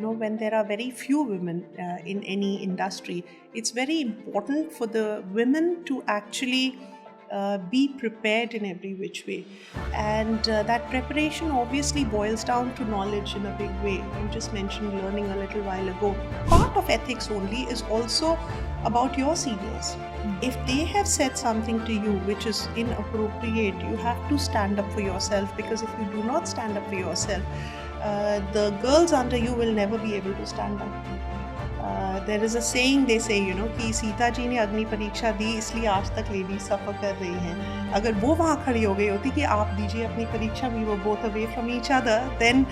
when there are very few women in any industry, it's very important for the women to actually be prepared in every which way. And that preparation obviously boils down to knowledge in a big way. You just mentioned learning a little while ago. Part of ethics only is also about your seniors. If they have said something to you which is inappropriate, you have to stand up for yourself, because if you do not stand up for yourself, the girls under you will never be able to stand up. There is a saying they say, कि सीता जी ने अग्नि परीक्षा दी इसलिए आज तक ladies सफ़र कर रही हैं. अगर वो वहाँ खड़ी हो गई होती कि आप दीजिए अपनी परीक्षा, we were both away from each other, then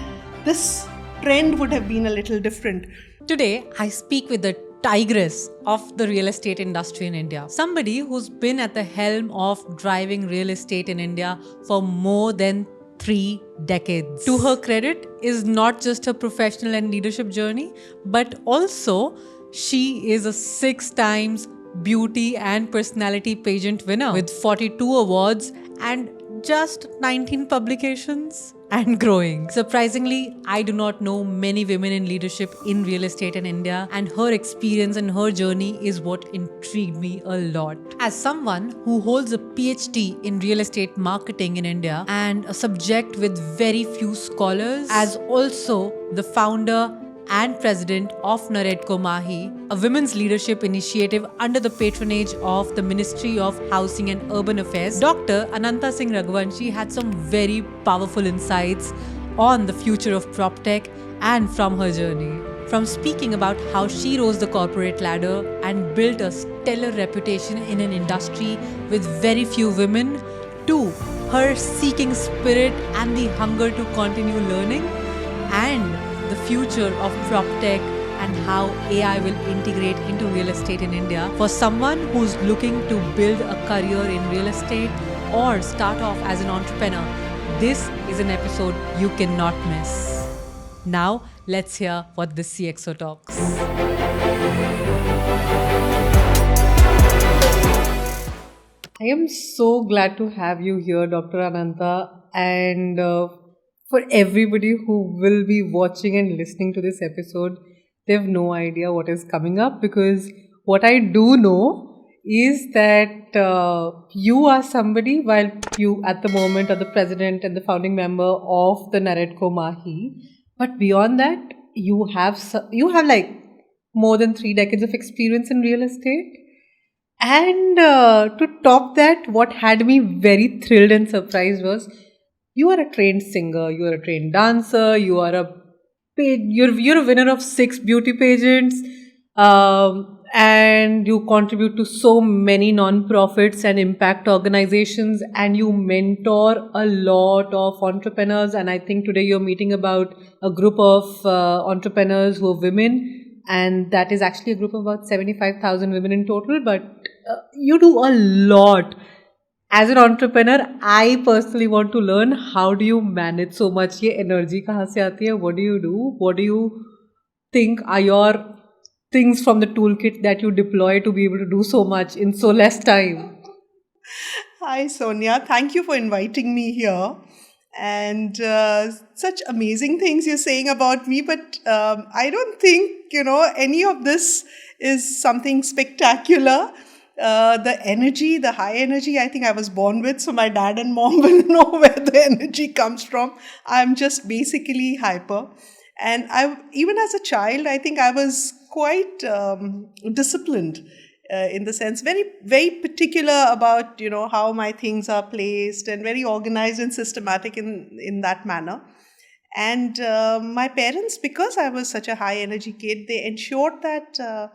this trend would have been a little different. Today, I speak with the Tigress of the real estate industry in India. Somebody who's been at the helm of driving real estate in India for more than 3 decades. To her credit is not just her professional and leadership journey, but also she is a 6 times Beauty and Personality Pageant winner with 42 awards and just 19 publications and growing. Surprisingly, I do not know many women in leadership in real estate in India, and her experience and her journey is what intrigued me a lot. As someone who holds a PhD in real estate marketing in India and a subject with very few scholars, as also the founder and president of NAREDCO MAHI, a women's leadership initiative under the patronage of the Ministry of Housing and Urban Affairs, Dr. Ananta Singh Raghuvanshi had some very powerful insights on the future of PropTech and from her journey. From speaking about how she rose the corporate ladder and built a stellar reputation in an industry with very few women, to her seeking spirit and the hunger to continue learning, and the future of PropTech and how AI will integrate into real estate in India for someone who's looking to build a career in real estate or start off as an entrepreneur. This is an episode you cannot miss. Now, let's hear what the CXO talks. I am so glad to have you here, Dr. Ananta, and for everybody who will be watching and listening to this episode, they have no idea what is coming up, because what I do know is that you are somebody, while you at the moment are the president and the founding member of the NAREDCO MAHI, but beyond that, you have like more than 3 decades of experience in real estate. And to top that, what had me very thrilled and surprised was you are a trained singer, you are a trained dancer, you're a winner of 6 beauty pageants, and you contribute to so many non-profits and impact organizations, and you mentor a lot of entrepreneurs. And I think today you're meeting about a group of entrepreneurs who are women, and that is actually a group of about 75,000 women in total, but you do a lot. As an entrepreneur, I personally want to learn, how do you manage so much? Ye energy kahan se aati hai? What do you do? What do you think are your things from the toolkit that you deploy to be able to do so much in so less time? Hi, Sonia. Thank you for inviting me here. And such amazing things you're saying about me, but I don't think, any of this is something spectacular. The energy, the high energy, I think I was born with, so my dad and mom will know where the energy comes from. I'm just basically hyper. And even as a child, I think I was quite disciplined in the sense, very, very particular about, how my things are placed, and very organized and systematic in that manner. And my parents, because I was such a high energy kid, they ensured that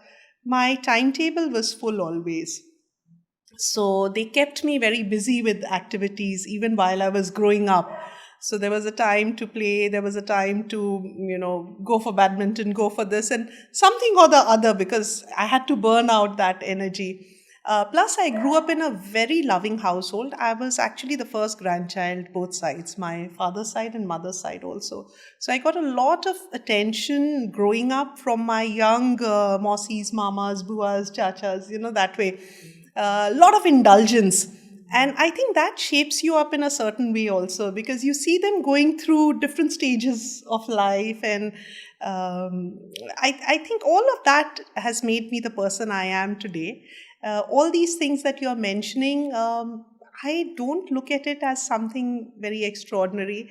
my timetable was full always. So they kept me very busy with activities even while I was growing up. So there was a time to play, there was a time to, go for badminton, go for this and something or the other, because I had to burn out that energy. Plus, I grew up in a very loving household. I was actually the first grandchild, both sides, my father's side and mother's side also. So I got a lot of attention growing up from my young mausis, mamas, buas, chachas, that way. A lot of indulgence. And I think that shapes you up in a certain way also, because you see them going through different stages of life, and Um, I think all of that has made me the person I am today. All these things that you're mentioning, I don't look at it as something very extraordinary.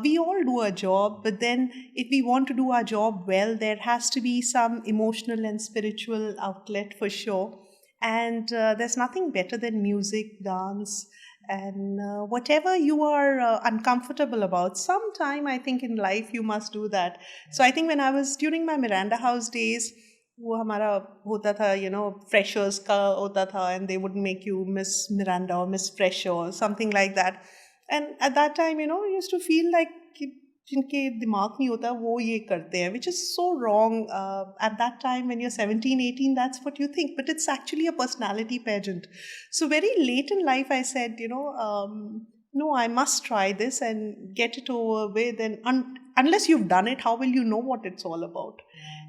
We all do a job, but then if we want to do our job well, there has to be some emotional and spiritual outlet for sure. And there's nothing better than music, dance, and whatever you are uncomfortable about. Sometime I think in life you must do that. So I think when I was during my Miranda House days, वो हमारा होता था, freshers का होता था, and they would make you Miss Miranda or Miss Fresher or something like that. And at that time, you used to feel like कि जिनके दिमाग नहीं होता वो ये करते हैं, which is so wrong. At that time when you're 17, 18, that's what you think, but it's actually a personality pageant. So very late in life I said, no, I must try this and get it over with. And unless you've done it, how will you know what it's all about?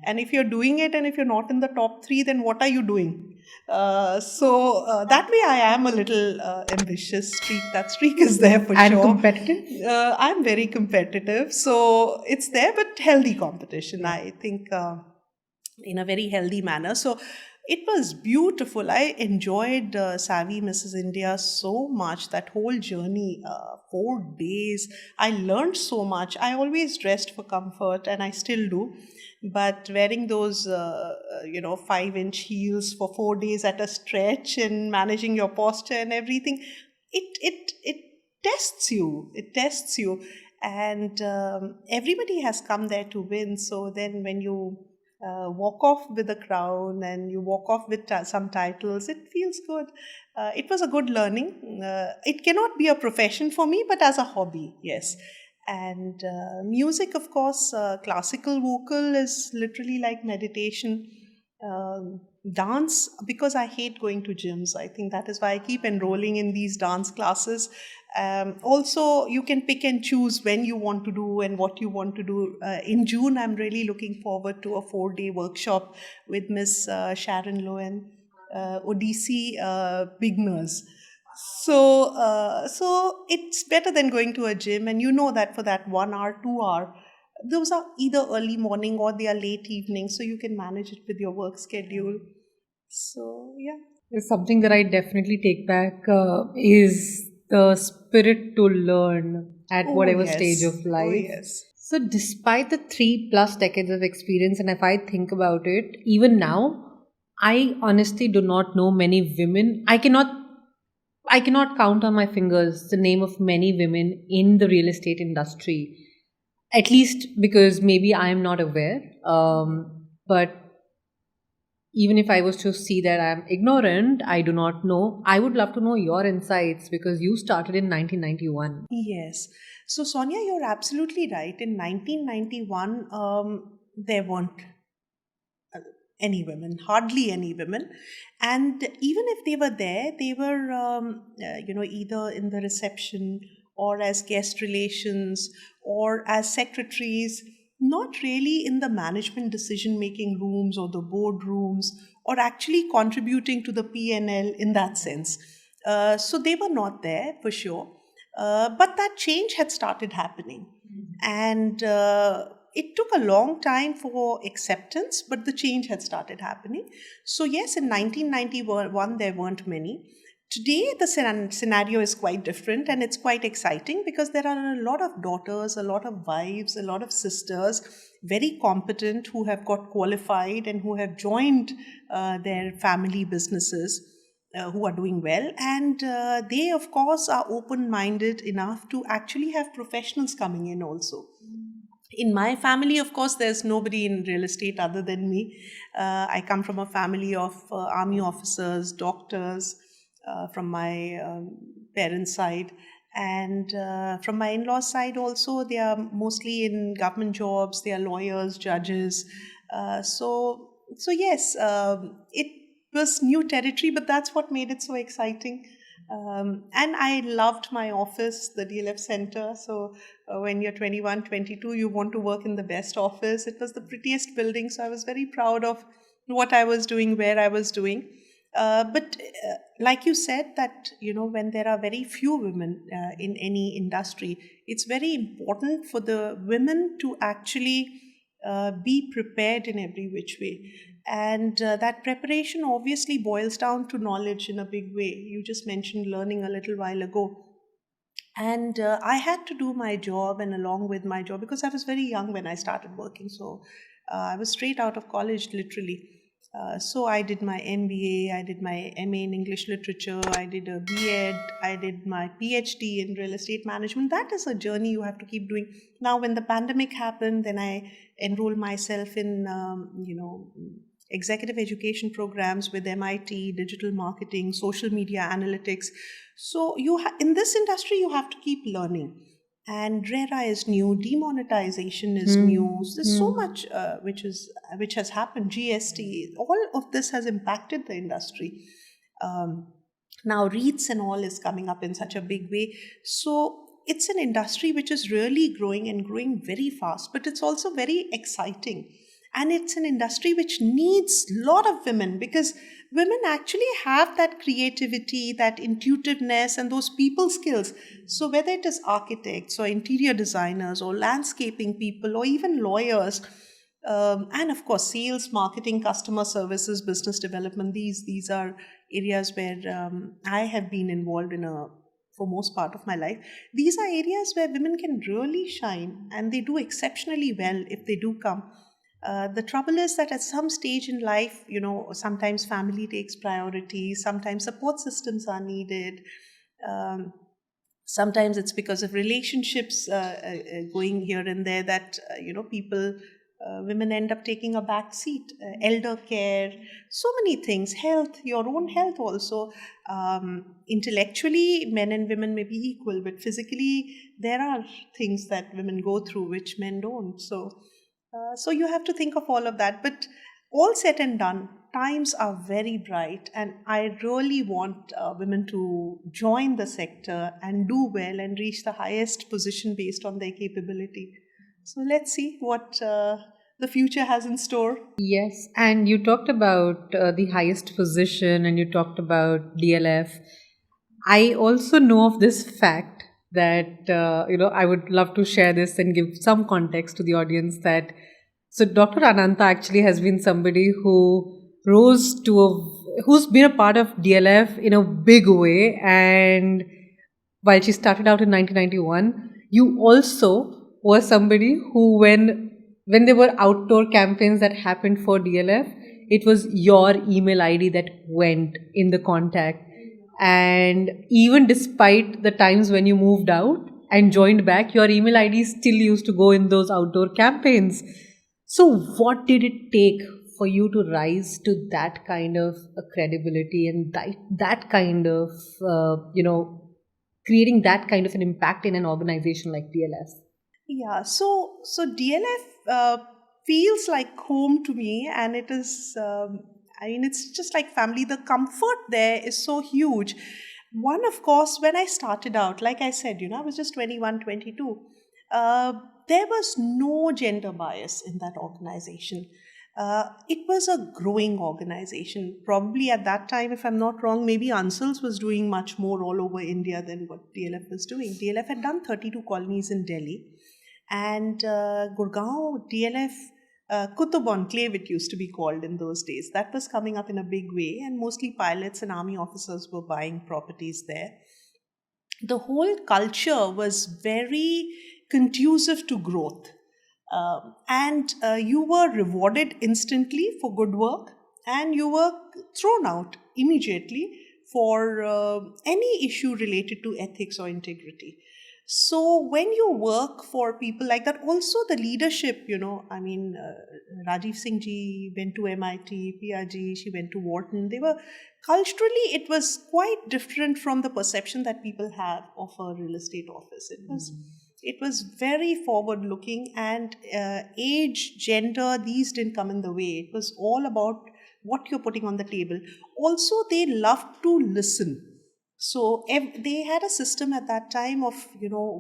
And if you're doing it and if you're not in the top three, then what are you doing? So that way I am a little ambitious. That streak is there for And sure. competitive? I'm very competitive. So it's there, but healthy competition, I think, in a very healthy manner. So it was beautiful. I enjoyed Savvy Mrs. India so much, that whole journey, 4 days. I learned so much. I always dressed for comfort, and I still do. But wearing those, 5-inch heels for 4 days at a stretch and managing your posture and everything, it tests you. It tests you. And everybody has come there to win. So then when you walk off with a crown and you walk off with some titles, it feels good. It was a good learning. It cannot be a profession for me, but as a hobby, yes. And music, of course, classical vocal is literally like meditation. Dance, because I hate going to gyms. I think that is why I keep enrolling in these dance classes. Also, you can pick and choose when you want to do and what you want to do. In June, I'm really looking forward to a 4-day workshop with Miss Sharon Lowen, Odissi beginners. So it's better than going to a gym, and you know that for that 1 hour, 2 hour, those are either early morning or they are late evening, so you can manage it with your work schedule. So yeah. There's something that I definitely take back is the spirit to learn at Oh whatever yes. stage of Oh life. yes. So, despite the 3+ decades of experience, and if I think about it, even now, I honestly do not know many women. I cannot count on my fingers the name of many women in the real estate industry. At least because maybe I am not aware. But even if I was to see that I'm ignorant, I do not know. I would love to know your insights because you started in 1991. Yes. So, Sonia, you're absolutely right. In 1991, there weren't any women, hardly any women. And even if they were there, they were, either in the reception or as guest relations or as secretaries, not really in the management decision making rooms or the board rooms, or actually contributing to the P&L in that sense. So they were not there for sure. But that change had started happening. And it took a long time for acceptance, but the change had started happening. So, yes, in 1991, there weren't many. Today, the scenario is quite different, and it's quite exciting because there are a lot of daughters, a lot of wives, a lot of sisters, very competent, who have got qualified and who have joined their family businesses, who are doing well. And they, of course, are open minded enough to actually have professionals coming in also. In my family, of course, there's nobody in real estate other than me. I come from a family of army officers, doctors, from my parents' side. And from my in laws' side also, they are mostly in government jobs, they are lawyers, judges. So yes, it was new territory, but that's what made it so exciting. And I loved my office, the DLF Center. So when you're 21, 22, you want to work in the best office. It was the prettiest building. So I was very proud of what I was doing, where I was doing. But like you said, that, when there are very few women in any industry, it's very important for the women to actually be prepared in every which way. And that preparation obviously boils down to knowledge in a big way. You just mentioned learning a little while ago. And I had to do my job, and along with my job, because I was very young when I started working. So I was straight out of college, literally. So I did my MBA, I did my MA in English Literature, I did a B.Ed, I did my PhD in real estate management. That is a journey you have to keep doing. Now, when the pandemic happened, then I enrolled myself in, executive education programs with MIT, digital marketing, social media analytics. So in this industry, you have to keep learning. And RERA is new, demonetization is new. So there's so much which has happened. GST, all of this has impacted the industry. Now REITs and all is coming up in such a big way. So it's an industry which is really growing and growing very fast, but it's also very exciting. And it's an industry which needs a lot of women, because women actually have that creativity, that intuitiveness, and those people skills. So whether it is architects or interior designers or landscaping people or even lawyers, and of course sales, marketing, customer services, business development, these are areas where I have been involved in a for most part of my life. These are areas where women can really shine, and they do exceptionally well if they do come. The trouble is that at some stage in life, sometimes family takes priority, sometimes support systems are needed. Um, Sometimes it's because of relationships going here and there that people, women end up taking a back seat. Elder care, so many things, health, your own health also. Intellectually, men and women may be equal, but physically there are things that women go through which men don't. So you have to think of all of that. But all said and done, times are very bright, and I really want women to join the sector and do well and reach the highest position based on their capability. So let's see what the future has in store. Yes, and you talked about the highest position and you talked about DLF. I also know of this fact that, I would love to share this and give some context to the audience that so Dr. Ananta actually has been somebody who's been a part of DLF in a big way. And while she started out in 1991, you also were somebody who, when there were outdoor campaigns that happened for DLF, it was your email ID that went in the contact. And even despite the times when you moved out and joined back, your email ID still used to go in those outdoor campaigns. So, what did it take for you to rise to that kind of credibility and that kind of, creating that kind of an impact in an organization like DLS? Yeah, so DLF feels like home to me, and it is. I mean, it's just like family. The comfort there is so huge. One, of course, when I started out, like I said, I was just 21, 22. Uh, there was no gender bias in that organization. It was a growing organization. Probably at that time, if I'm not wrong, maybe Ansals was doing much more all over India than what DLF was doing. DLF had done 32 colonies in Delhi, and Gurgaon, DLF, Kutub Enclave, it used to be called in those days. That was coming up in a big way, and mostly pilots and army officers were buying properties there. The whole culture was very conducive to growth. And you were rewarded instantly for good work, and you were thrown out immediately for any issue related to ethics or integrity. So when you work for people like that, also the leadership, I mean, Rajiv Singh ji went to MIT, Pia ji, she went to Wharton. They were culturally, it was quite different from the perception that people have of a real estate office. It was very forward looking, and age, gender, these didn't come in the way. It was all about what you're putting on the table. Also, they loved to listen. So they had a system at that time of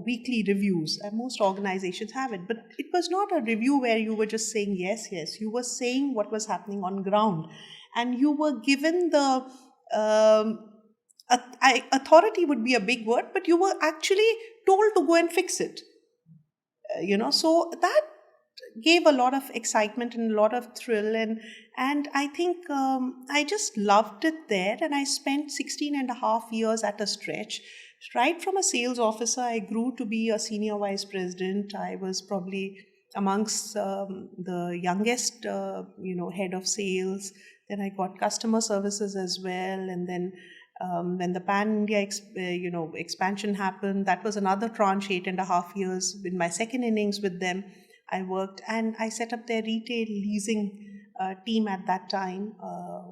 weekly reviews, and most organizations have it. But it was not a review where you were just saying yes, yes. You were saying what was happening on ground, and you were given the authority would be a big word, but you were actually told to go and fix it. So that gave a lot of excitement and a lot of thrill, and I think I just loved it there, and I spent 16 and a half years at a stretch. Right from a sales officer, I grew to be a senior vice president. I was probably amongst the youngest head of sales. Then I got customer services as well, and then when the pan India expansion happened, that was another tranche, 8.5 years. In my second innings with them, I worked, and I set up their retail leasing team at that time,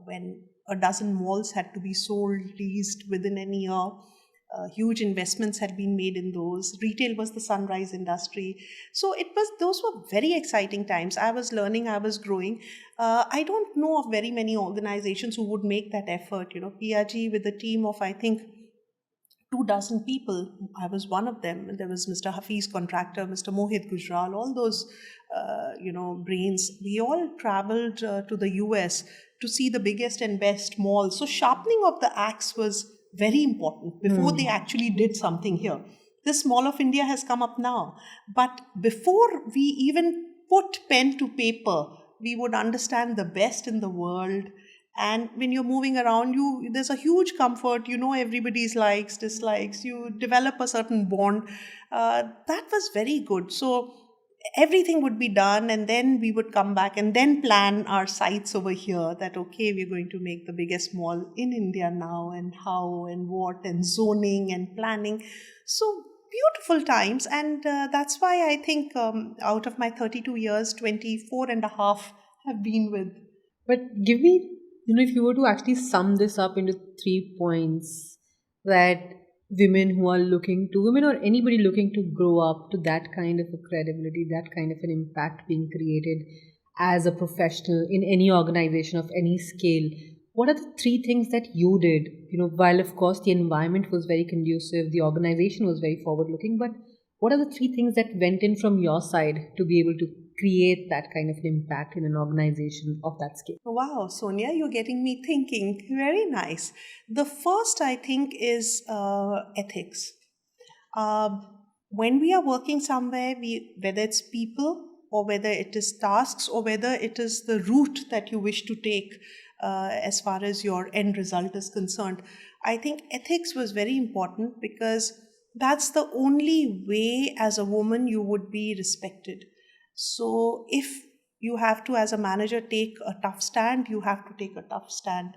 when a dozen malls had to be sold, leased within a year. Huge investments had been made in those. Retail was the sunrise industry. So those were very exciting times. I was learning, I was growing. I don't know of very many organizations who would make that effort. PRG with a team of, I think, 2 dozen people. I was one of them. There was Mr. Hafiz Contractor, Mr. Mohit Gujral, all those, brains. We all traveled to the US to see the biggest and best malls. So sharpening of the axe was very important before they actually did something here. This Mall of India has come up now. But before we even put pen to paper, we would understand the best in the world. And when you're moving around, there's a huge comfort. You know everybody's likes, dislikes. You develop a certain bond. That was very good. So everything would be done, and then we would come back and then plan our sites over here, that okay, we're going to make the biggest mall in India now, and how and what, and zoning and planning. So beautiful times. And that's why I think, out of my 32 years, 24 and a half have been with. But give me, if you were to actually sum this up into 3 points that women or anybody looking to grow up to that kind of a credibility, that kind of an impact being created as a professional in any organization of any scale, what are the 3 things that you did? While of course the environment was very conducive, the organization was very forward looking, but what are the 3 things that went in from your side to be able to create that kind of an impact in an organization of that scale? Wow, Sonia, you're getting me thinking. Very nice. The first, I think, is ethics. When we are working somewhere, whether it's people, or whether it is tasks, or whether it is the route that you wish to take, as far as your end result is concerned, I think ethics was very important, because that's the only way as a woman you would be respected. So if you have to, as a manager, take a tough stand, you have to take a tough stand.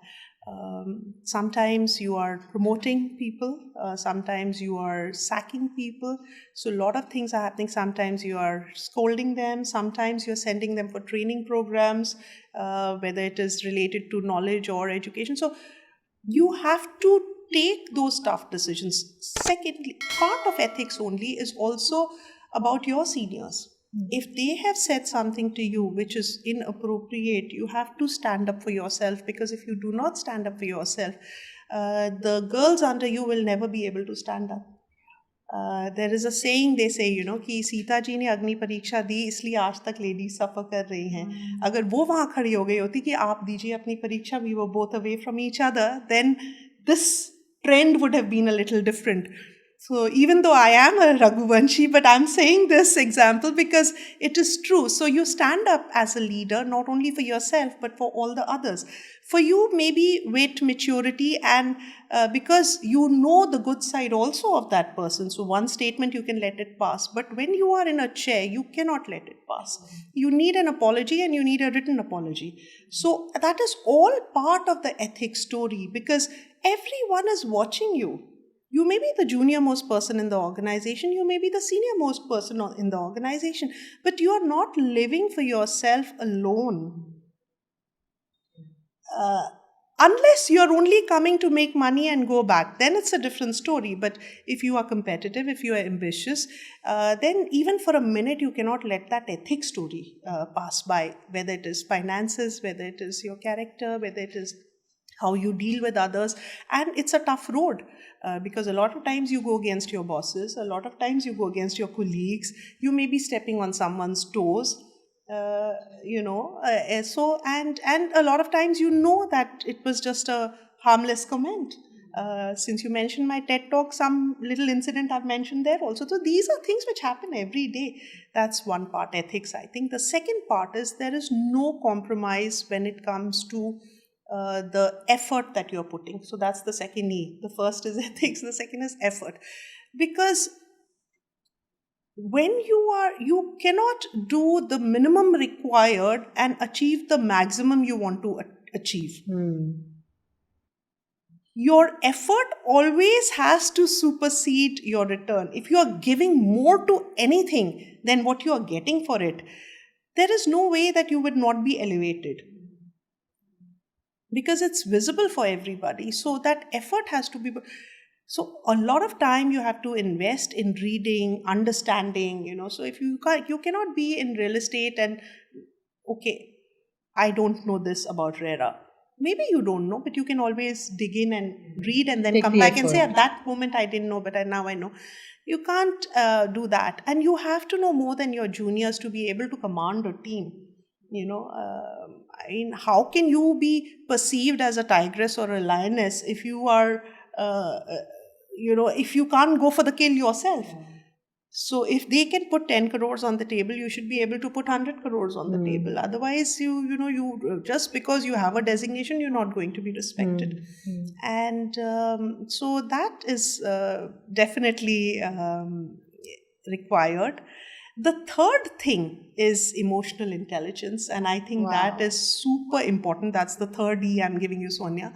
Sometimes you are promoting people, sometimes you are sacking people. So a lot of things are happening. Sometimes you are scolding them, sometimes you're sending them for training programs, whether it is related to knowledge or education. So you have to take those tough decisions. Secondly, part of ethics only is also about your seniors. If they have said something to you which is inappropriate, you have to stand up for yourself, because if you do not stand up for yourself, the girls under you will never be able to stand up. There is a saying they say, कि सीता जी ने अग्नि परीक्षा दी, इसलिए आज तक ladies सफर कर रही हैं. अगर वो वहाँ खड़ी हो गई होती कि आप दीजिए अपनी परीक्षा, we were both away from each other, then this trend would have been a little different. So even though I am a Raghuvanshi, but I'm saying this example because it is true. So you stand up as a leader, not only for yourself, but for all the others. For you, maybe wait maturity, and because you know the good side also of that person. So one statement you can let it pass. But when you are in a chair, you cannot let it pass. You need an apology, and you need a written apology. So that is all part of the ethics story, because everyone is watching you. You may be the junior most person in the organization, you may be the senior most person in the organization, but you are not living for yourself alone. Unless you are only coming to make money and go back, then it's a different story. But if you are competitive, if you are ambitious, then even for a minute you cannot let that ethics story pass by, whether it is finances, whether it is your character, whether it is how you deal with others. And it's a tough road, because a lot of times you go against your bosses, a lot of times you go against your colleagues, you may be stepping on someone's toes, so and a lot of times that it was just a harmless comment, Since you mentioned my TED Talk, some little incident I've mentioned there also. So these are things which happen every day. That's one part, ethics, I think. The second part is there is no compromise when it comes to the effort that you're putting. So that's the second E. The first is ethics, the second is effort. Because when you cannot do the minimum required and achieve the maximum you want to achieve. Your effort always has to supersede your return. If you are giving more to anything than what you are getting for it, there is no way that you would not be elevated, because it's visible for everybody. So that effort has to be. So a lot of time you have to invest in reading, understanding, So if you cannot be in real estate and, okay, I don't know this about RERA. Maybe you don't know, but you can always dig in and read and then Take come the back and say, effort. at that moment I didn't know, but now I know. You can't do that. And you have to know more than your juniors to be able to command a team. How can you be perceived as a tigress or a lioness if you are, if you can't go for the kill yourself? So if they can put 10 crores on the table, you should be able to put 100 crores on the table. Otherwise, you just because you have a designation, you're not going to be respected. And so that is definitely required. The third thing is emotional intelligence, and I think that is super important. That's the third E I'm giving you, Sonia.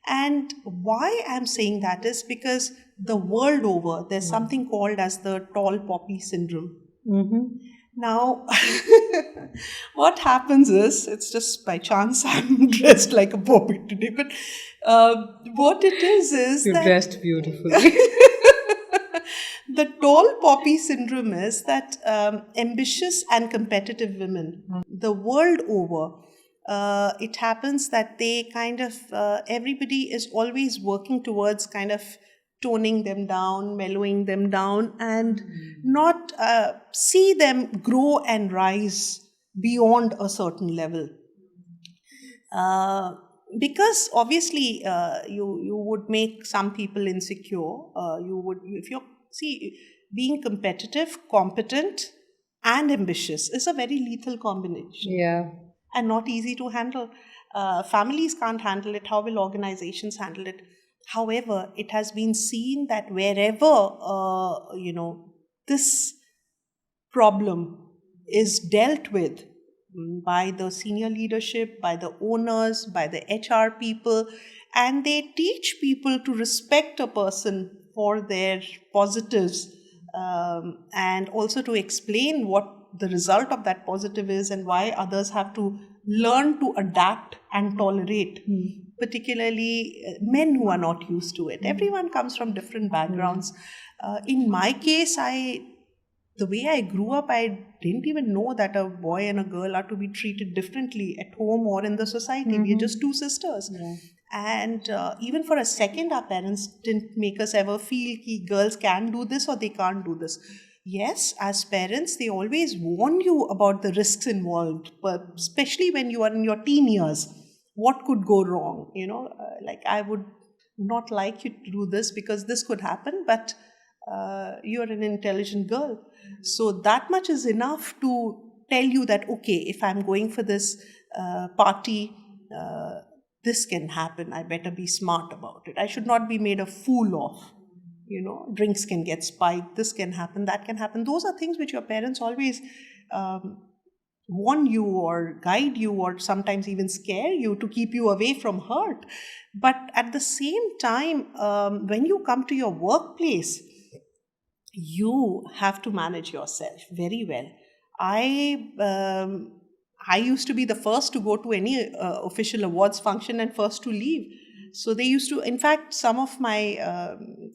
And why I'm saying that is because the world over, there's something called as the tall poppy syndrome. Now, what happens is, it's just by chance I'm dressed like a poppy today, but what it is You that dressed beautifully. the tall poppy syndrome is that ambitious and competitive women, the world over, it happens that they kind of, everybody is always working towards kind of toning them down, mellowing them down, and not see them grow and rise beyond a certain level. Because obviously you would make some people insecure. If you're being competitive, competent, and ambitious is a very lethal combination. Yeah. And not easy to handle. Families can't handle it. How will organizations handle it? However, it has been seen that wherever this problem is dealt with by the senior leadership, by the owners, by the HR people, and they teach people to respect a person for their positives, and also to explain what the result of that positive is and why others have to learn to adapt and tolerate, particularly men who are not used to it. Everyone comes from different backgrounds. In my case, the way I grew up, I didn't even know that a boy and a girl are to be treated differently at home or in the society. We are just two sisters. Yeah. And even for a second, our parents didn't make us ever feel that girls can do this or they can't do this. Yes, as parents, they always warn you about the risks involved, but especially when you are in your teen years. What could go wrong? Like, I would not like you to do this because this could happen, but you're an intelligent girl. So that much is enough to tell you that, okay, if I'm going for this party, this can happen. I better be smart about it. I should not be made a fool of. Drinks can get spiked. This can happen. That can happen. Those are things which your parents always warn you or guide you or sometimes even scare you to keep you away from hurt. But at the same time, when you come to your workplace, you have to manage yourself very well. I used to be the first to go to any official awards function and first to leave. So they used to, in fact, some of my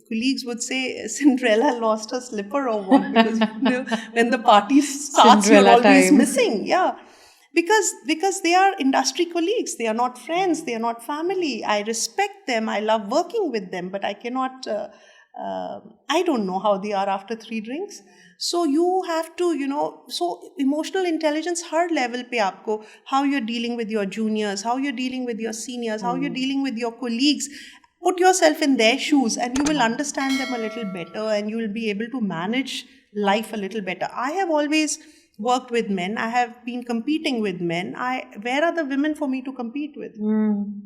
colleagues would say Cinderella lost her slipper or what, because when the party starts, Cinderella you're always time. missing. Yeah. Because they are industry colleagues, they are not friends, they are not family. I respect them, I love working with them, but I cannot, I don't know how they are after 3 drinks. So you have to, so emotional intelligence, her level pe aapko, how you're dealing with your juniors, how you're dealing with your seniors, how you're dealing with your colleagues, put yourself in their shoes and you will understand them a little better and you will be able to manage life a little better. I have always worked with men. I have been competing with men. Where are the women for me to compete with? Mm.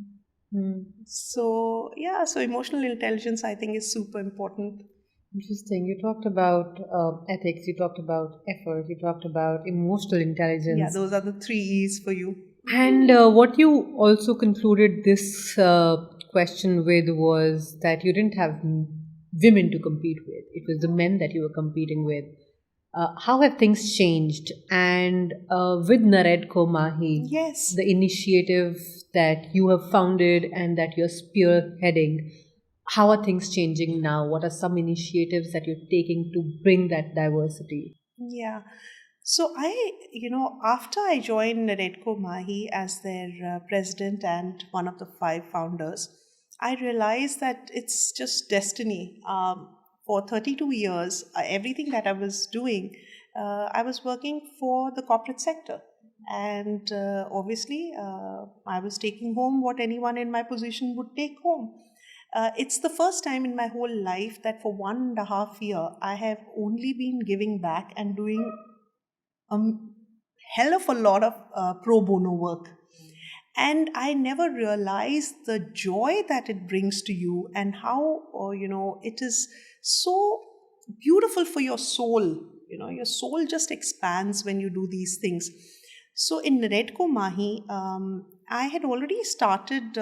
Mm. So, yeah, so emotional intelligence I think is super important. Interesting. You talked about ethics, you talked about effort, you talked about emotional Yeah, intelligence. those are the three E's for you. And what you also concluded this question with was that you didn't have women to compete with, it was the men that you were competing with. How have things changed? And with Naredco Mahi, Yes. the initiative that you have founded and that you're spearheading, how are things changing now? What are some initiatives that you're taking to bring that diversity? Yeah. So after I joined NAREDCO Mahi as their president and one of the five founders, I realized that it's just destiny. For 32 years, everything that I was doing, I was working for the corporate sector. And obviously, I was taking home what anyone in my position would take home. It's the first time in my whole life that for 1.5 year I have only been giving back and doing a hell of a lot of pro bono work. And I never realized the joy that it brings to you and how, it is so beautiful for your soul. Your soul just expands when you do these things. So in Naredco Mahi, I had already started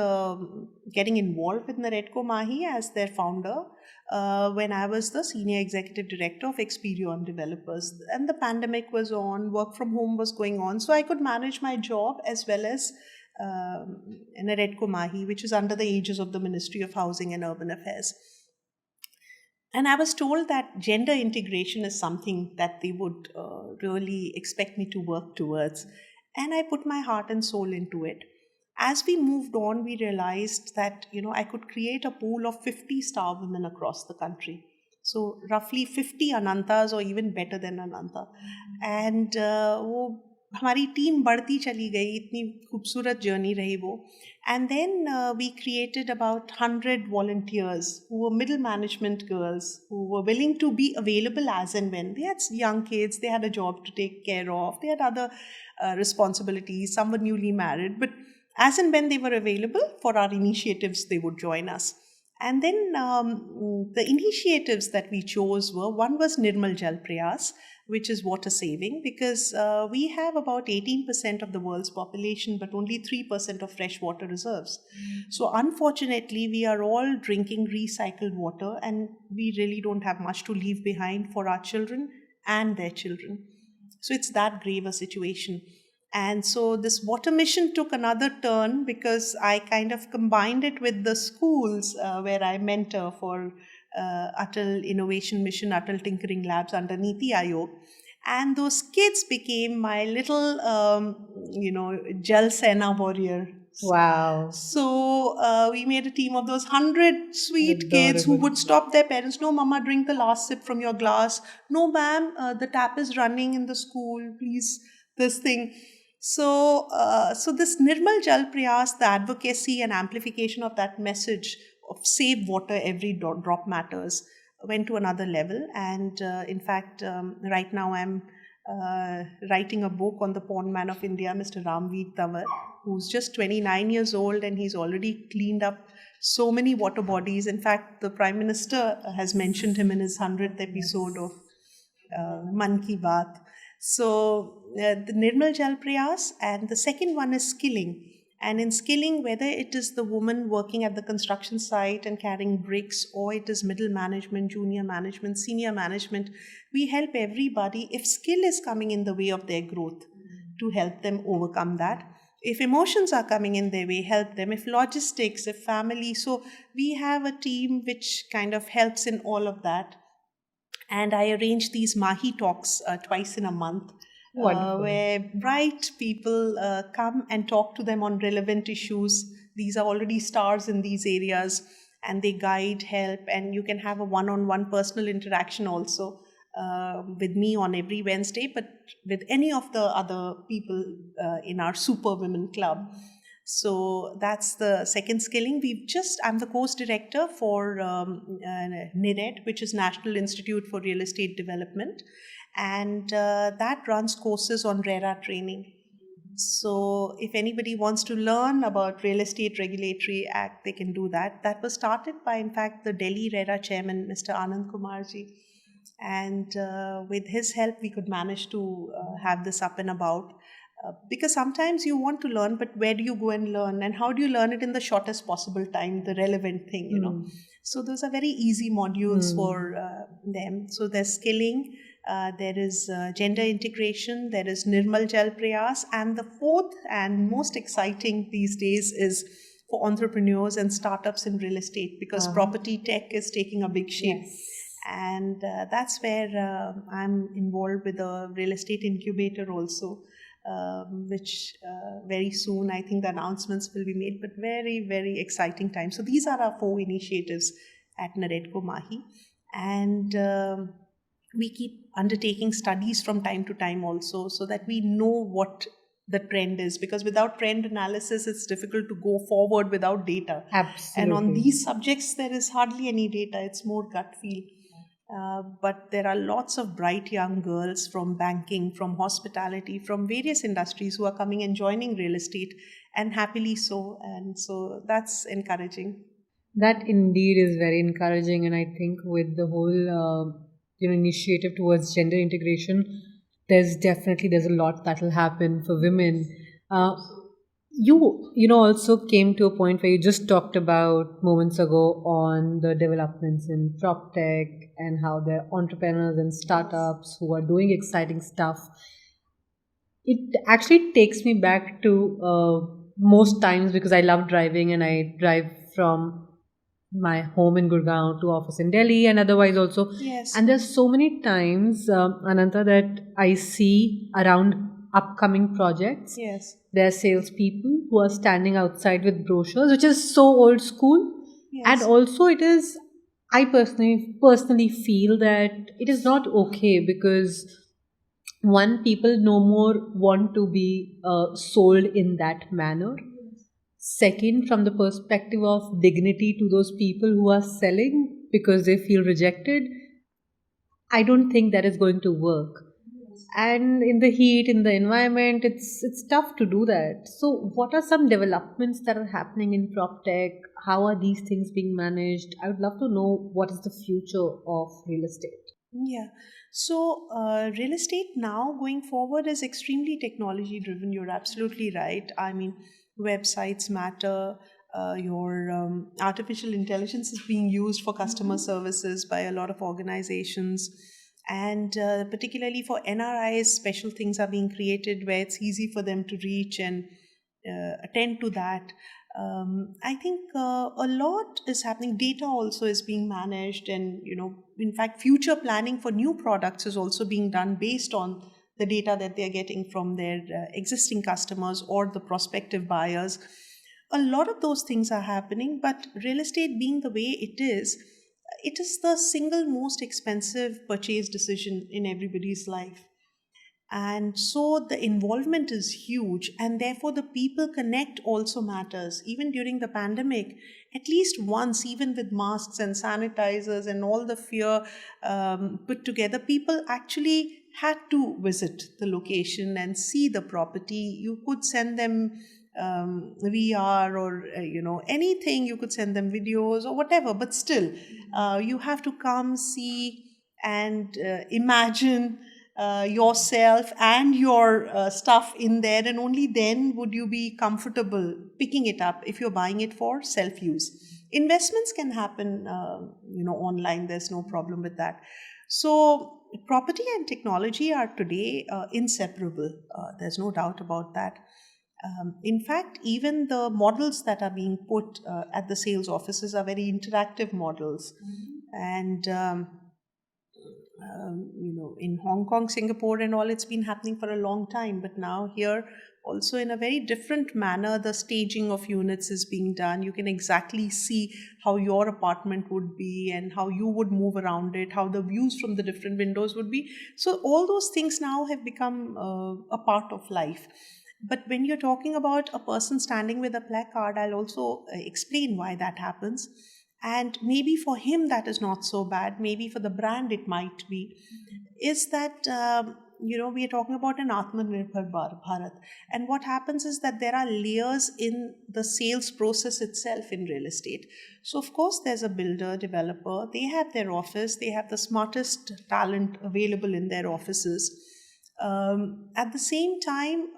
getting involved with Naredco Mahi as their founder when I was the senior executive director of Experion Developers. And the pandemic was on, work from home was going on, so I could manage my job as well as NAREDCO Mahi, which is under the aegis of the Ministry of Housing and Urban Affairs. And I was told that gender integration is something that they would really expect me to work towards. And I put my heart and soul into it. As we moved on, we realized that, I could create a pool of 50 star women across the country. So roughly 50 Anantas or even better than Ananta. And वो हमारी team बढ़ती चली गई, इतनी खूबसूरत journey रही वो. And then we created about 100 volunteers who were middle management girls who were willing to be available as and when. They had young kids, they had a job to take care of, they had other responsibilities, some were newly married, but as and when they were available for our initiatives, they would join us. And then the initiatives that we chose were, one was Nirmal Jal Prayas, which is water saving, because we have about 18% of the world's population, but only 3% of fresh water reserves. So unfortunately, we are all drinking recycled water, and we really don't have much to leave behind for our children and their children. So it's that grave a situation. And so this water mission took another turn because I kind of combined it with the schools where I mentor for Atal Innovation Mission, Atal Tinkering Labs under Niti Aayog. And those kids became my little, Jal Sena warrior. Wow. So we made a team of those 100 sweet kids who Adorable. would stop their parents. No, mama, drink the last sip from your glass. No, ma'am, the tap is running in the school. Please, this thing. So this Nirmal Jal Prayas, the advocacy and amplification of that message of save water, every drop matters, went to another level. And in fact, right now I'm writing a book on the pond man of India, Mr. Ramveer Tawar, who's just 29 years old and he's already cleaned up so many water bodies. In fact, the Prime Minister has mentioned him in his 100th episode of Man Ki Baat. So the Nirmal Jal Prayas, and the second one is skilling. And in skilling, whether it is the woman working at the construction site and carrying bricks, or it is middle management, junior management, senior management, we help everybody if skill is coming in the way of their growth to help them overcome that. If emotions are coming in their way, help them. If logistics, if family. So we have a team which kind of helps in all of that. And I arrange these Mahi talks twice in a month, Wonderful. where bright people come and talk to them on relevant issues. These are already stars in these areas, and they guide, help, and you can have a one-on-one personal interaction also with me on every Wednesday, but with any of the other people in our Super Women Club. So that's the second skilling. I'm the course director for NIRED, which is National Institute for Real Estate Development, and that runs courses on RERA training. So if anybody wants to learn about Real Estate Regulatory Act, they can do that. That was started by, in fact, the Delhi RERA chairman, Mr. Anand Kumarji. And with his help, we could manage to have this up and about. Because sometimes you want to learn, but where do you go and learn? And how do you learn it in the shortest possible time, the relevant thing, you know? So those are very easy modules for them. So there's skilling, there is gender integration, there is Nirmal Jal Prayas, and the fourth and most exciting these days is for entrepreneurs and startups in real estate, because property tech is taking a big shape. Yes. And that's where I'm involved with a real estate incubator also, which very soon I think the announcements will be made, but very, very exciting time. So these are our 4 initiatives at NAREDCO MAHI. And we keep undertaking studies from time to time also, so that we know what the trend is, because without trend analysis it's difficult to go forward without data. Absolutely. And on these subjects there is hardly any data, it's more gut feel. But there are lots of bright young girls from banking, from hospitality, from various industries who are coming and joining real estate, and happily so. And so that's encouraging. That indeed is very encouraging, and I think with the whole initiative towards gender integration, there's a lot that will happen for women. Uh, you also came to a point where you just talked about moments ago on the developments in prop tech and how there are entrepreneurs and startups who are doing exciting stuff. It actually takes me back to most times, because I love driving and I drive from my home in Gurgaon to office in Delhi and otherwise also. Yes. And there's so many times, Ananta, that I see around upcoming projects. Yes. There are salespeople who are standing outside with brochures, which is so old school. And Yes. also, I personally feel that it is not okay, because one, people no more want to be sold in that manner. Second, from the perspective of dignity to those people who are selling because they feel rejected, I don't think that is going to work. And in the heat, in the environment, it's tough to do that. So what are some developments that are happening in prop tech? How are these things being managed? I would love to know what is the future of real estate. Yeah. So, real estate now going forward is extremely technology driven. You're absolutely right. I mean, websites matter. Your artificial intelligence is being used for customer services by a lot of organizations. And particularly for NRIs, special things are being created where it's easy for them to reach and attend to that. I think a lot is happening. Data also is being managed, and in fact, future planning for new products is also being done based on the data that they're getting from their existing customers or the prospective buyers. A lot of those things are happening, but real estate being the way it is the single most expensive purchase decision in everybody's life. And so the involvement is huge, and therefore the people connect also matters. Even during the pandemic, at least once, even with masks and sanitizers and all the fear put together, people actually had to visit the location and see the property. You could send them VR or anything. You could send them videos or whatever, but still, you have to come see and imagine yourself and your stuff in there, and only then would you be comfortable picking it up if you're buying it for self use. Investments can happen online, there's no problem with that. So property and technology are today inseparable. There's no doubt about that. In fact, even the models that are being put at the sales offices are very interactive models. And in Hong Kong, Singapore, and all, it's been happening for a long time. But now here, also in a very different manner, the staging of units is being done. You can exactly see how your apartment would be and how you would move around it, how the views from the different windows would be. So all those things now have become a part of life. But when you're talking about a person standing with a placard, I'll also explain why that happens. And maybe for him that is not so bad, maybe for the brand it might be, is that we are talking about an Atmanirbhar Bharat. And what happens is that there are layers in the sales process itself in real estate. So, of course, there's a builder, developer, they have their office, they have the smartest talent available in their offices. At the same time,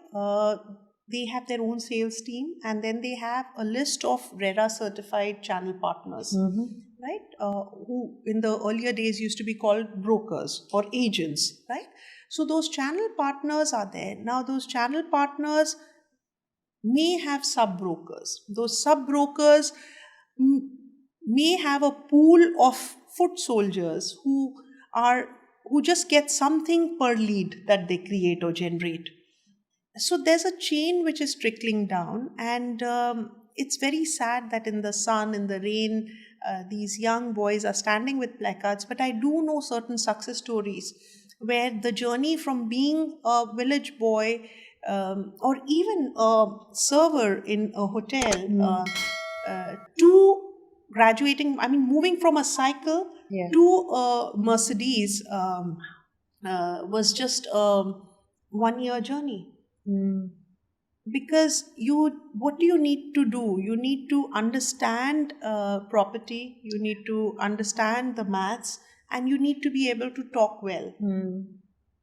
they have their own sales team, and then they have a list of RERA certified channel partners, right? Who in the earlier days used to be called brokers or agents, right? So those channel partners are there. Now, those channel partners may have sub brokers. Those sub brokers may have a pool of foot soldiers who just get something per lead that they create or generate. So there's a chain which is trickling down, and it's very sad that in the sun, in the rain, these young boys are standing with placards. But I do know certain success stories where the journey from being a village boy or even a server in a hotel to graduating, I mean, moving from a cycle to a Mercedes was just a 1 year journey. Because what do you need to do? You need to understand property, you need to understand the maths, and you need to be able to talk well.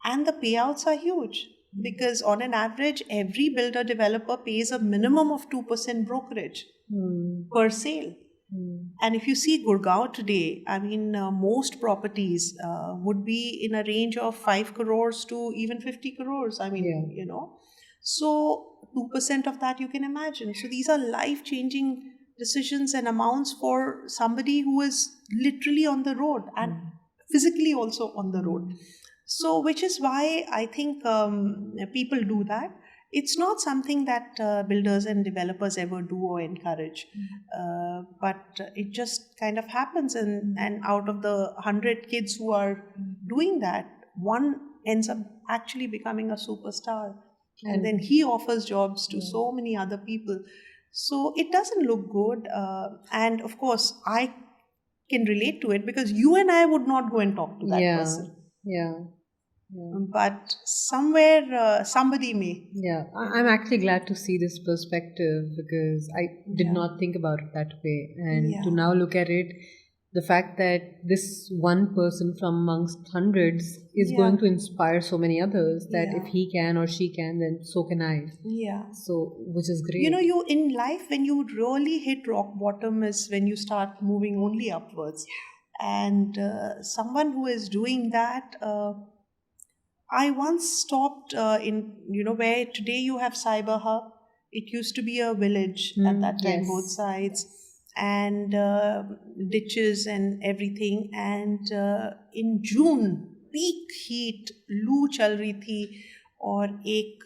And the payouts are huge, because on an average, every builder developer pays a minimum of 2% brokerage per sale. And if you see Gurgaon today, I mean, most properties would be in a range of 5 crores to even 50 crores. I mean, So 2% of that you can imagine. So these are life-changing decisions and amounts for somebody who is literally on the road and physically also on the road. So which is why I think people do that. It's not something that builders and developers ever do or encourage, but it just kind of happens. And out of the 100 kids who are doing that, one ends up actually becoming a superstar. And then he offers jobs to so many other people. So it doesn't look good. And of course, I can relate to it, because you and I would not go and talk to that person. But somewhere somebody may. I'm actually glad to see this perspective, because I did not think about it that way. And to now look at it, the fact that this one person from amongst hundreds is going to inspire so many others, that if he can or she can, then so can I. So, which is great. You in life, when you really hit rock bottom is when you start moving only upwards. And someone who is doing that, I once stopped where today you have Cyber Hub. It used to be a village at that time, both sides, and ditches and everything. And in June, peak heat, लू चल रही थी, और एक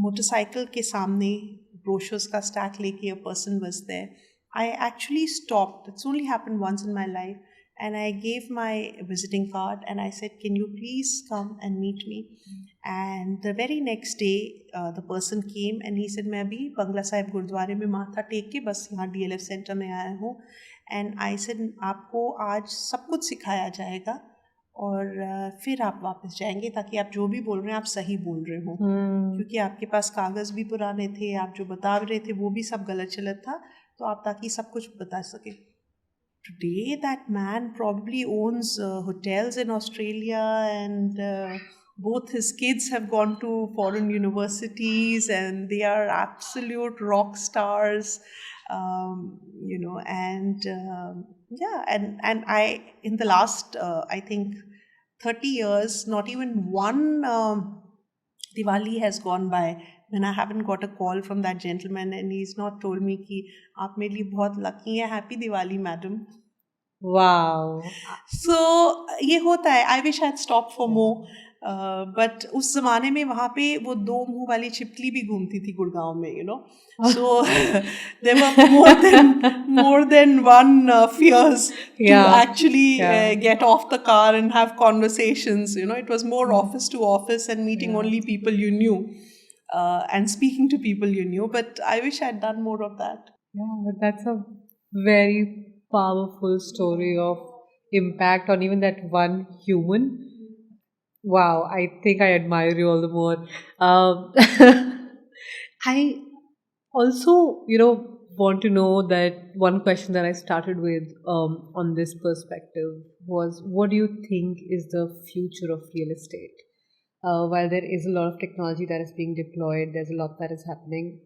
motorcycle के सामने brochures का stack लेके a person was there. I actually stopped. It's only happened once in my life. And I gave my visiting card and I said, can you please come and meet me? And the very next day, the person came and he said, मैं अभी बंगला साहिब गुरुद्वारे में माथा take के बस यहाँ DLF centre में आया हूँ. And I said, आपको आज सब कुछ सिखाया जाएगा और फिर आप वापस जाएंगे, ताकि आप जो भी बोल रहे हैं आप सही बोल रहे हो, क्योंकि आपके पास कागज़ भी पुराने थे, आप जो बता रहे थे वो भी सब गलत चलत था, तो आप ताकि सब कुछ बता सके. Today, that man probably owns hotels in Australia, and both his kids have gone to foreign universities, and they are absolute rock stars, and I, in the last, I think, 30 years, not even one Diwali has gone by when I haven't got a call from that gentleman and he's not told me कि आप मेरे लिए बहुत lucky हैं, happy Diwali madam. Wow. So ये होता है. I wish I had stopped for more. But उस ज़माने में वहाँ पे वो 2 मुंह वाली छिपकली भी घूमती थी गुड़गांव में, So there were more than one fears to actually get off the car and have conversations. It was more office to office and meeting only people you knew. and speaking to people you knew. But I wish I'd done more of that. Yeah, but that's a very powerful story of impact on even that one human. Wow, I think I admire you all the more. I also, want to know that one question that I started with on this perspective was, what do you think is the future of real estate? While there is a lot of technology that is being deployed, there's a lot that is happening.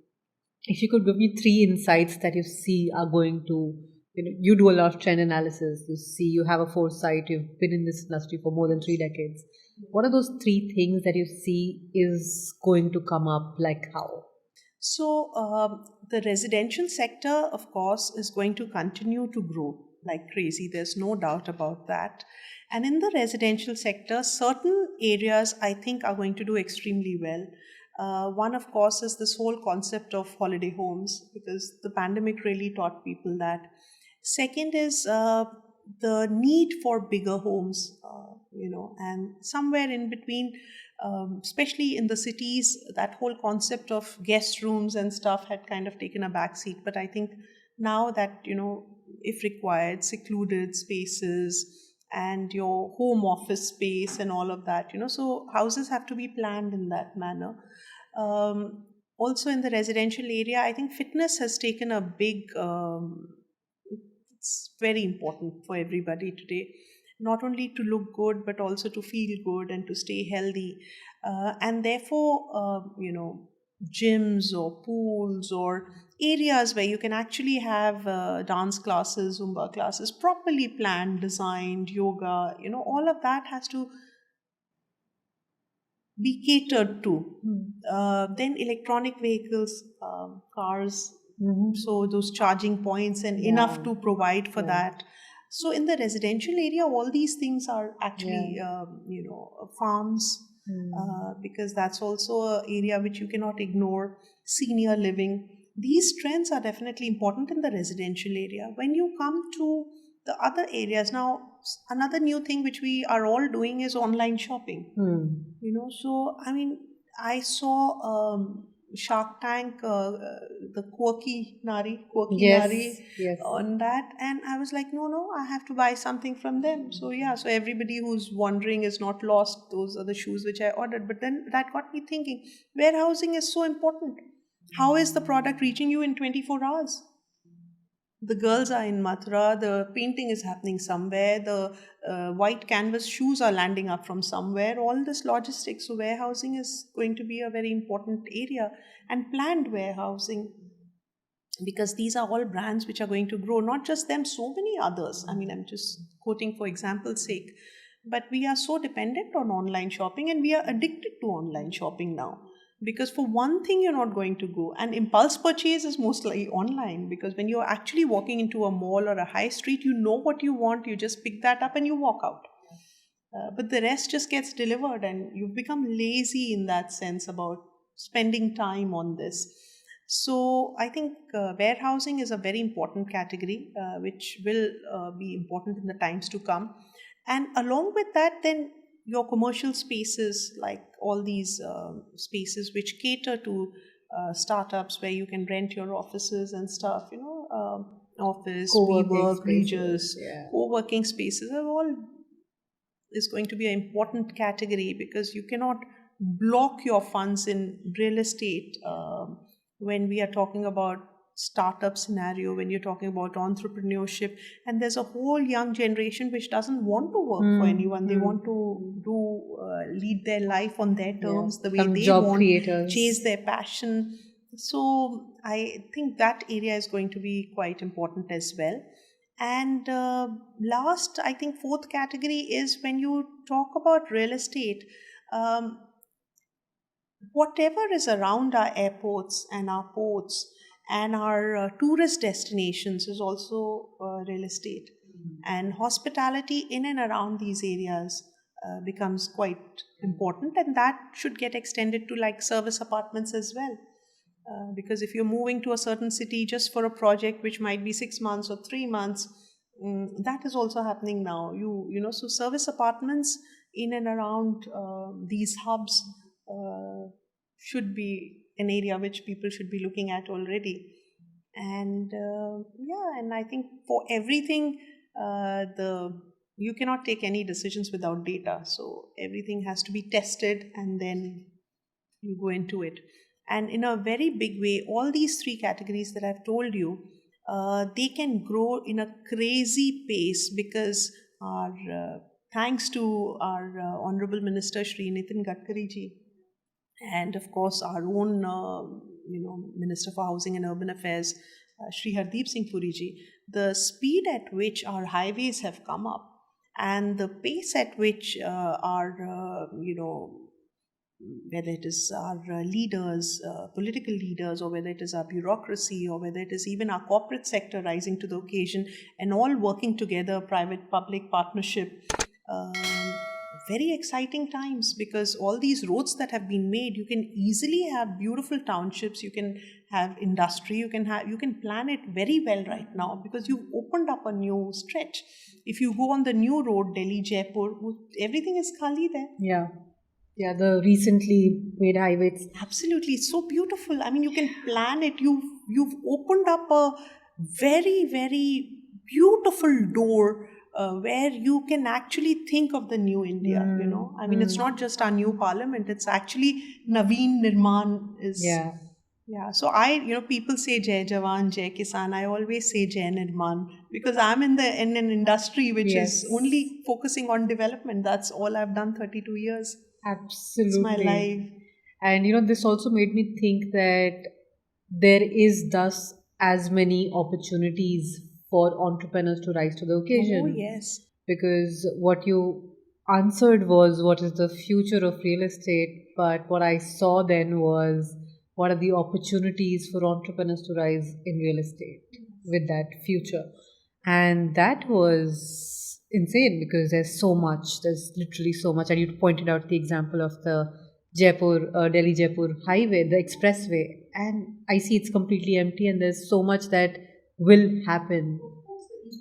If you could give me three insights that you see are going to, you do a lot of trend analysis, you have a foresight, you've been in this industry for more than 3 decades. What are those three things that you see is going to come up, like how? So, the residential sector, of course, is going to continue to grow like crazy. There's no doubt about that. And in the residential sector, certain areas I think are going to do extremely well. One, of course, is this whole concept of holiday homes, because the pandemic really taught people that. Second is the need for bigger homes, and somewhere in between, especially in the cities, that whole concept of guest rooms and stuff had kind of taken a backseat. But I think now that, if required, secluded spaces and your home office space and all of that, so houses have to be planned in that manner. Also, in the residential area, I think fitness has taken a big it's very important for everybody today, not only to look good but also to feel good and to stay healthy. And therefore, gyms or pools or areas where you can actually have dance classes, zumba classes, properly planned, designed, yoga, all of that has to be catered to. Then electronic vehicles, cars, Mm-hmm. so those charging points and enough to provide for that. So in the residential area, all these things are actually, farms, because that's also an area which you cannot ignore. Senior living. These trends are definitely important in the residential area. When you come to the other areas now, another new thing which we are all doing is online shopping. So I mean, I saw Shark Tank, the quirky Yes, Nari yes. on that, and I was like, no, I have to buy something from them. So yeah, so everybody who's wondering is not lost. Those are the shoes which I ordered. But then that got me thinking, warehousing is so important. How is the product reaching you in 24 hours? The girls are in Mathura, the painting is happening somewhere, the white canvas shoes are landing up from somewhere, all this logistics. So, warehousing is going to be a very important area, and planned warehousing, because these are all brands which are going to grow, not just them, so many others. I mean, I'm just quoting for example's sake. But we are so dependent on online shopping, and we are addicted to online shopping now. Because for one thing, you're not going to go. And impulse purchase is mostly online, because when you're actually walking into a mall or a high street, you know what you want, you just pick that up and you walk out. But the rest just gets delivered, and you've become lazy in that sense about spending time on this. So I think warehousing is a very important category, which will be important in the times to come. And along with that, then your commercial spaces, like all these spaces which cater to startups, where you can rent your offices and stuff, office, Co-working WeWork, spaces, Regis, yeah. co-working spaces are all is going to be an important category, because you cannot block your funds in real estate when we are talking about startup scenario, when you're talking about entrepreneurship. And there's a whole young generation which doesn't want to work for anyone. They want to do lead their life on their terms, the way Some they job want, creators. chase their passion. So I think that area is going to be quite important as well. And last, I think fourth category is when you talk about real estate, um, whatever is around our airports and our ports and our tourist destinations is also real estate. And hospitality in and around these areas becomes quite important, and that should get extended to like service apartments as well. Because if you're moving to a certain city just for a project which might be 6 months or 3 months, that is also happening now. So service apartments in and around these hubs, should be an area which people should be looking at already. And and I think for everything, the you cannot take any decisions without data. So everything has to be tested, and then you go into it. And in a very big way, all these three categories that I've told you, they can grow in a crazy pace because our thanks to our Honorable Minister Shri Nitin Gadkari ji, and of course our own Minister for Housing and Urban Affairs, Shri Hardeep Singh Puri ji, the speed at which our highways have come up and the pace at which our whether it is our leaders, political leaders, or whether it is our bureaucracy, or whether it is even our corporate sector rising to the occasion and all working together, private-public partnership. Very exciting times, because all these roads that have been made, you can easily have beautiful townships, you can have industry, you can plan it very well right now, because you've opened up a new stretch. If you go on the new road, Delhi Jaipur, everything is khali there. Yeah, the recently made highways. Absolutely, it's so beautiful. I mean, you can plan it. You've opened up a very, very beautiful door where you can actually think of the new India. I mean, it's not just our new parliament. It's actually Naveen Nirman is. Yeah. So people say Jai Jawan, Jai Kisan. I always say Jai Nirman, because I'm in an industry which is only focusing on development. That's all I've done 32 years. Absolutely. It's my life. And this also made me think that there is thus as many opportunities for entrepreneurs to rise to the occasion. Oh, yes. Because what you answered was what is the future of real estate, but what I saw then was what are the opportunities for entrepreneurs to rise in real estate with that future. And that was insane, because there's literally so much. And you pointed out the example of the Delhi Jaipur highway, the expressway, and I see it's completely empty, and there's so much that will happen.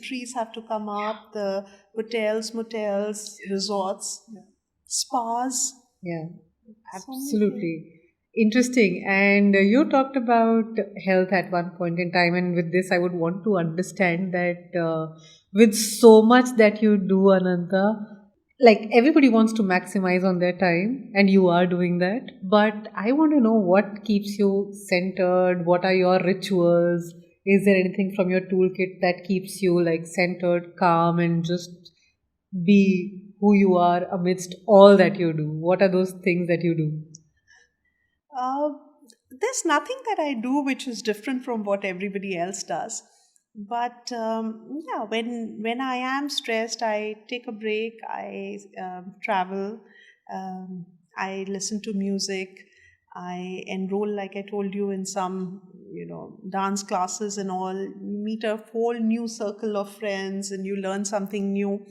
Trees have to come up, the hotels, motels, resorts, spas. Yeah, absolutely. Interesting. And you talked about health at one point in time, and with this I would want to understand that with so much that you do, Ananta, like everybody wants to maximize on their time, and you are doing that, but I want to know what keeps you centered. What are your rituals? Is there anything from your toolkit that keeps you like centered, calm, and just be who you are amidst all that you do? What are those things that you do? There's nothing that I do which is different from what everybody else does. But when I am stressed, I take a break, I travel, I listen to music, I enroll, like I told you, in some dance classes and all. You meet a whole new circle of friends and you learn something new.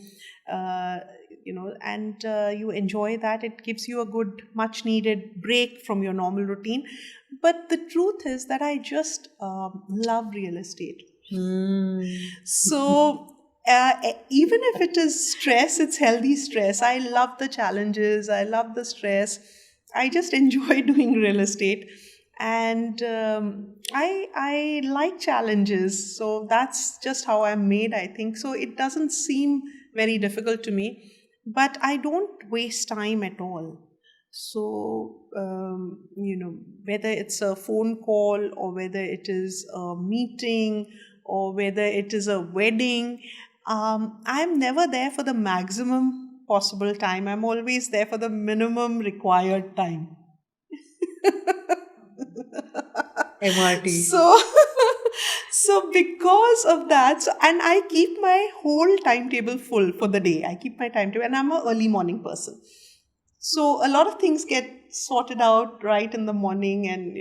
And you enjoy that. It gives you a good, much needed break from your normal routine. But the truth is that I just love real estate. So even if it is stress, it's healthy stress. I love the challenges, I love the stress. I just enjoy doing real estate. And I like challenges. So that's just how I'm made, I think. So it doesn't seem very difficult to me. But I don't waste time at all. So, whether it's a phone call or whether it is a meeting or whether it is a wedding, I'm never there for the maximum possible time. I'm always there for the minimum required time. MRT. So because of that, and I keep my whole timetable full for the day. I keep my timetable, and I'm an early morning person. So a lot of things get sorted out right in the morning, and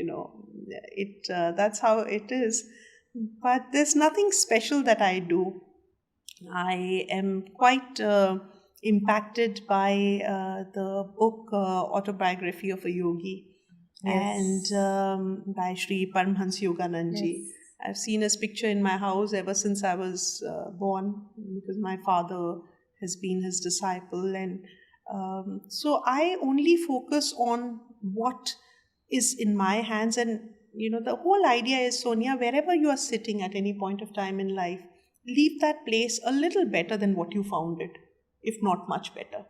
that's how it is. But there's nothing special that I do. I am quite impacted by the book Autobiography of a Yogi. Yes. And by Sri Paramhans Yoganandji. Yes. I've seen his picture in my house ever since I was born, because my father has been his disciple. And so I only focus on what is in my hands. And the whole idea is, Sonia, wherever you are sitting at any point of time in life, leave that place a little better than what you found it, if not much better.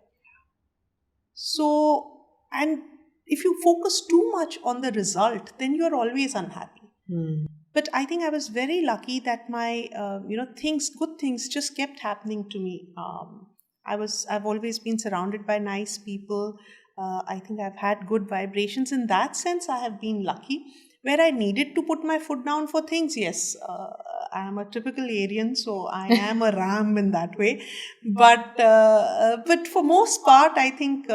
So, and if you focus too much on the result, then you're always unhappy. But I think I was very lucky that my good things just kept happening to me. I've always been surrounded by nice people. I think I've had good vibrations. In that sense, I have been lucky. Where I needed to put my foot down for things, yes, I am a typical Aryan, so I am a ram in that way. But for most part, I think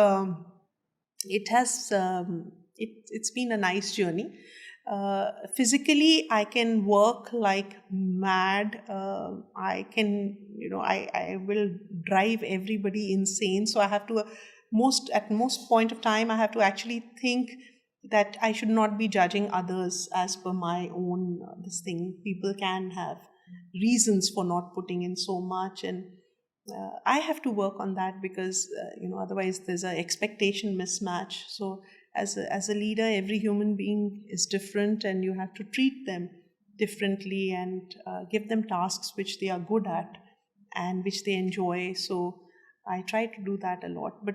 it has it's been a nice journey. Physically, I can work like mad. I can, I will drive everybody insane. So I have to, at most point of time, I have to actually think that I should not be judging others as per my own this thing. People can have reasons for not putting in so much, and I have to work on that because otherwise there's an expectation mismatch. So as a leader, every human being is different, and you have to treat them differently and give them tasks which they are good at and which they enjoy. So I try to do that a lot. But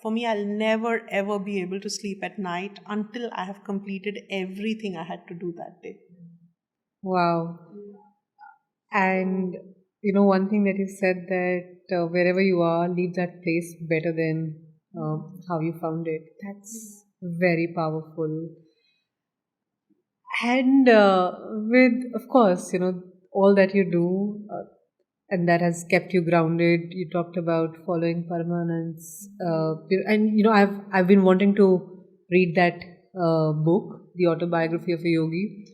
for me, I'll never ever be able to sleep at night until I have completed everything I had to do that day. Wow. And one thing that you said, that wherever you are, leave that place better than how you found it. That's very powerful. And with, of course, all that you do, and that has kept you grounded. You talked about following permanence, and I've been wanting to read that book, The Autobiography of a Yogi.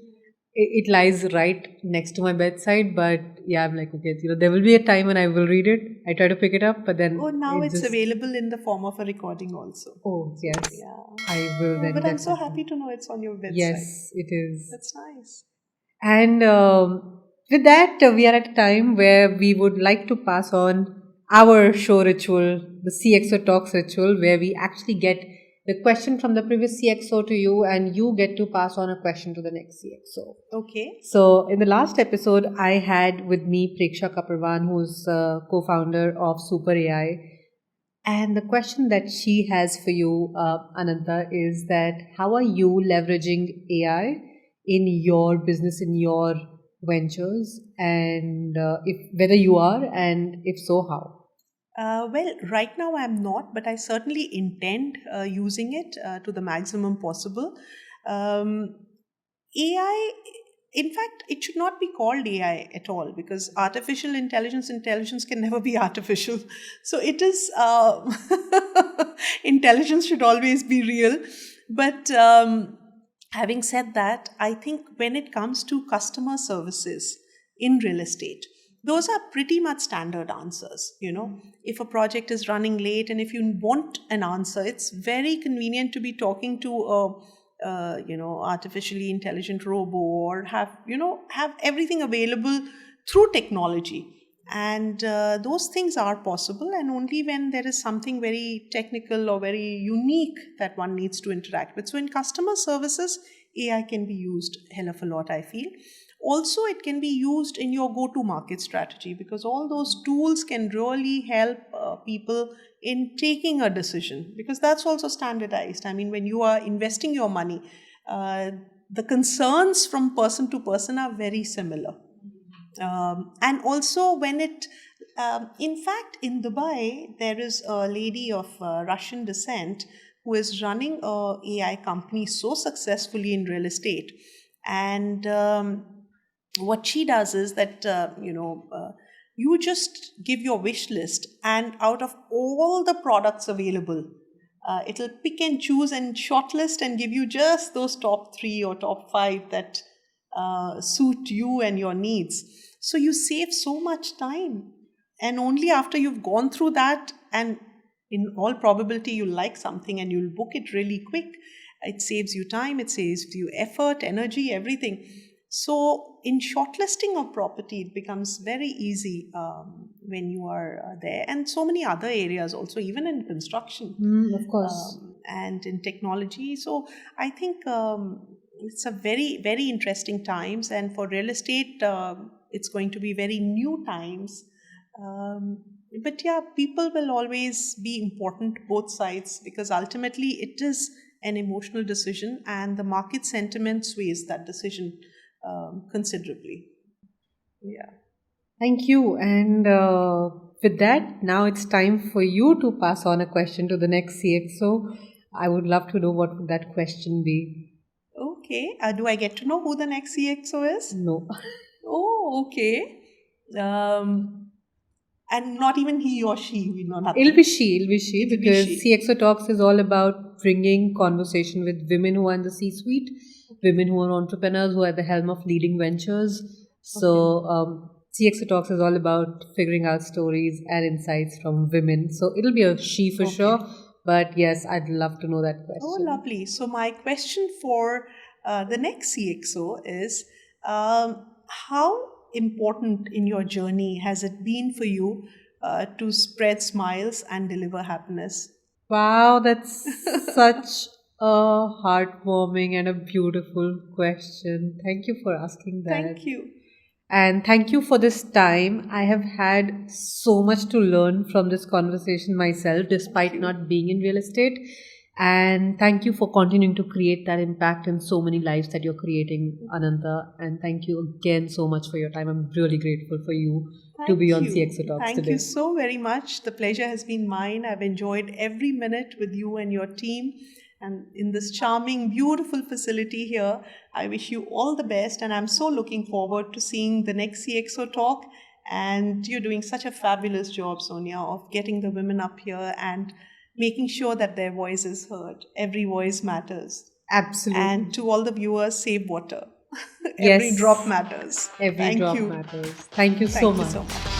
It lies right next to my bedside, but yeah, I'm like, okay, there will be a time when I will read it. I try to pick it up, but then now it's available in the form of a recording also. Oh yes, yeah, I will then. But I'm so happy to know it's on your bedside. Yes, it is. That's nice. And with that, we are at a time where we would like to pass on our show ritual, the CXO Talks ritual, where we actually get the question from the previous CXO to you, and you get to pass on a question to the next CXO. Okay. So, in the last episode, I had with me Preksha Kaparwan, who's co-founder of Super AI. And the question that she has for you, Ananta, is that how are you leveraging AI in your business, in your ventures, and if whether you are, and if so, how? Well, right now I'm not, but I certainly intend using it to the maximum possible. AI, in fact, it should not be called AI at all, because artificial intelligence can never be artificial. So it is, intelligence should always be real. But having said that, I think when it comes to customer services in real estate, those are pretty much standard answers. If a project is running late and if you want an answer, it's very convenient to be talking to a artificially intelligent robo, or have everything available through technology. And those things are possible, and only when there is something very technical or very unique that one needs to interact with. So in customer services, AI can be used a hell of a lot, I feel. Also, it can be used in your go-to-market strategy, because all those tools can really help people in taking a decision, because that's also standardized. I mean, when you are investing your money, the concerns from person to person are very similar. And also when in fact, in Dubai, there is a lady of Russian descent who is running a AI company so successfully in real estate. And what she does is that, you just give your wish list, and out of all the products available, it'll pick and choose and shortlist and give you just those top 3 or top 5 that suit you and your needs. So you save so much time. And only after you've gone through that, and in all probability you'll like something and you'll book it really quick, it saves you time, it saves you effort, energy, everything. So in shortlisting of property, it becomes very easy when you are there. And so many other areas also, even in construction. Of course. and in technology. So I think it's a very, very interesting times, and for real estate, it's going to be very new times. But yeah, people will always be important, both sides, because ultimately it is an emotional decision, and the market sentiment sways that decision considerably. Yeah. Thank you. And with that, now it's time for you to pass on a question to the next CXO. I would love to know what would that question be. Okay. Do I get to know who the next CXO is? No. Oh, okay. And not even he or she, we know nothing. It'll be she, It'll be because she. CXO Talks is all about bringing conversation with women who are in the C-suite, women who are entrepreneurs, who are at the helm of leading ventures. So CXO Talks is all about figuring out stories and insights from women. So it'll be a she for sure. But yes, I'd love to know that question. Oh, lovely. So my question for the next CXO is, how important in your journey has it been for you to spread smiles and deliver happiness? Wow, that's such a heartwarming and a beautiful question. Thank you for asking that. Thank you. And thank you for this time. I have had so much to learn from this conversation myself, despite not being in real estate. And thank you for continuing to create that impact in so many lives that you're creating, Ananta. And thank you again so much for your time. I'm really grateful for you to be on CXO Talks Thank today. you so very much. The pleasure has been mine. I've enjoyed every minute with you and your team. And in this charming, beautiful facility here, I wish you all the best. And I'm so looking forward to seeing the next CXO talk. And you're doing such a fabulous job, Sonia, of getting the women up here and making sure that their voice is heard. Every voice matters. Absolutely. And to all the viewers, save water. Every drop matters. Every Thank drop you. matters. Thank you so much. Thank you so much.